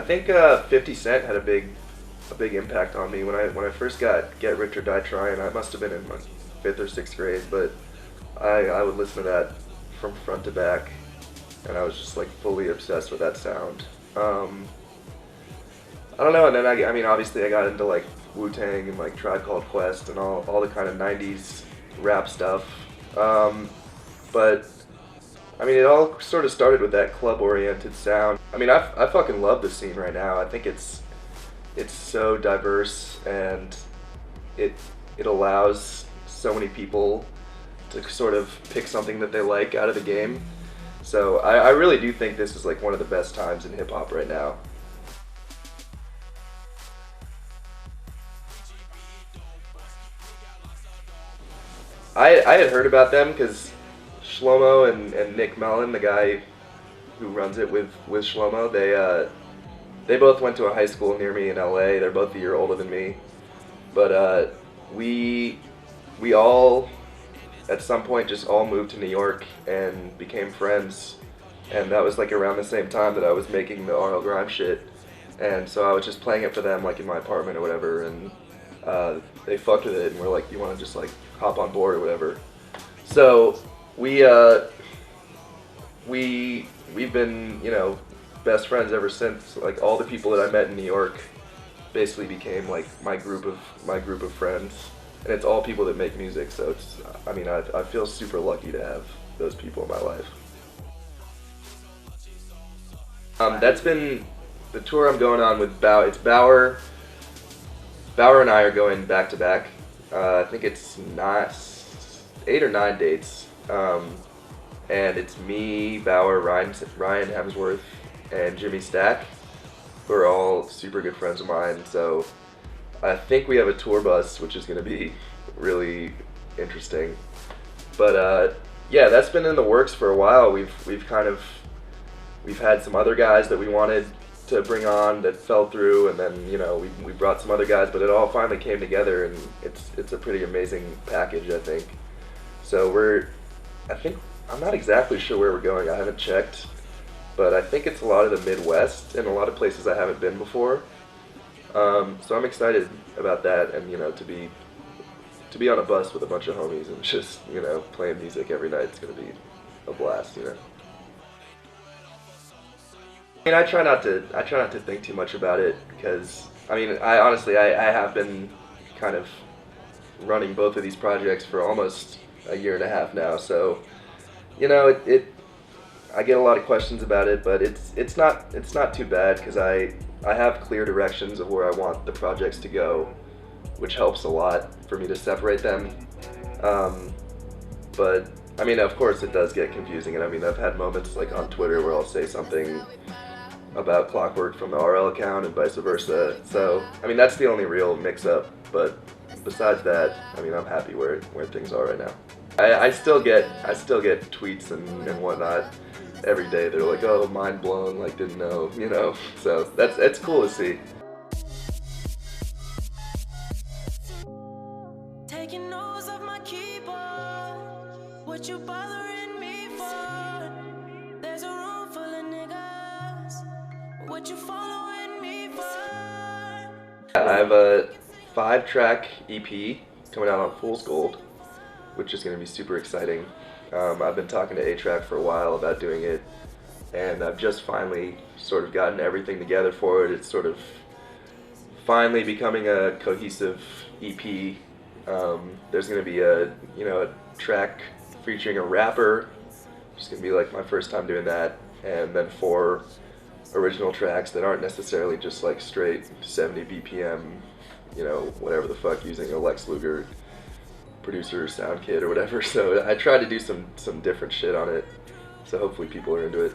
think 50 Cent had a big impact on me when I first got Get Rich or Die Trying. I must have been in my 5th or 6th grade, but I would listen to that from front to back, and I was just like fully obsessed with that sound. I don't know, and then I mean obviously I got into like Wu-Tang and like Tribe Called Quest and all the kind of 90s rap stuff. But I mean, it all sort of started with that club-oriented sound. I mean, I fucking love the scene right now. I think it's so diverse, and it allows so many people to sort of pick something that they like out of the game. So I really do think this is like one of the best times in hip-hop right now. I had heard about them because Shlomo and Nick Mellon, the guy who runs it with Shlomo, they both went to a high school near me in LA. They're both a year older than me. But we all, at some point, just all moved to New York and became friends. And that was like around the same time that I was making the RL Grime shit. And so I was just playing it for them like in my apartment or whatever. And they fucked with it and were like, you want to just like hop on board or whatever. So we've been, you know, best friends ever since. Like all the people that I met in New York basically became like my group of friends, and it's all people that make music. So it's, I mean, I feel super lucky to have those people in my life. That's been the tour I'm going on with Baauer. It's Baauer. Baauer and I are going back to back. I think it's not 8 or 9 dates. And it's me, Baauer, Ryan Hemsworth, and Jimmy Stack, who are all super good friends of mine. So I think we have a tour bus, which is going to be really interesting. But yeah, that's been in the works for a while. We've had some other guys that we wanted to bring on that fell through, and then, you know, we brought some other guys, but it all finally came together, and it's a pretty amazing package, I think. So I'm not exactly sure where we're going. I haven't checked, but I think it's a lot of the Midwest and a lot of places I haven't been before. So I'm excited about that, and you know, to be on a bus with a bunch of homies and just, you know, playing music every night. It's gonna be a blast, you know. I mean, I try not to think too much about it, because I mean, I honestly have been kind of running both of these projects for almost a year and a half now, so you know, I get a lot of questions about it, but it's not too bad, because I have clear directions of where I want the projects to go, which helps a lot for me to separate them. But I mean, of course it does get confusing, and I mean, I've had moments like on Twitter where I'll say something about Clockwork from the RL account and vice versa. So I mean, that's the only real mix-up, but besides that, I mean, I'm happy where things are right now. I still get tweets and whatnot every day. They're like, oh, mind blown, like didn't know, you know. So it's cool to see. Taking notes of my keyboard. What you bothering me for? There's a room full of niggas. What you following me for? I have a 5-track EP coming out on Fool's Gold, which is going to be super exciting. I've been talking to A-Track for a while about doing it, and I've just finally sort of gotten everything together for it. It's sort of finally becoming a cohesive EP. There's going to be a track featuring a rapper, which is going to be like my first time doing that, and then 4 original tracks that aren't necessarily just like straight 70 BPM, you know, whatever the fuck, using a Lex Luger producer sound kit or whatever. So I tried to do some different shit on it, so hopefully people are into it.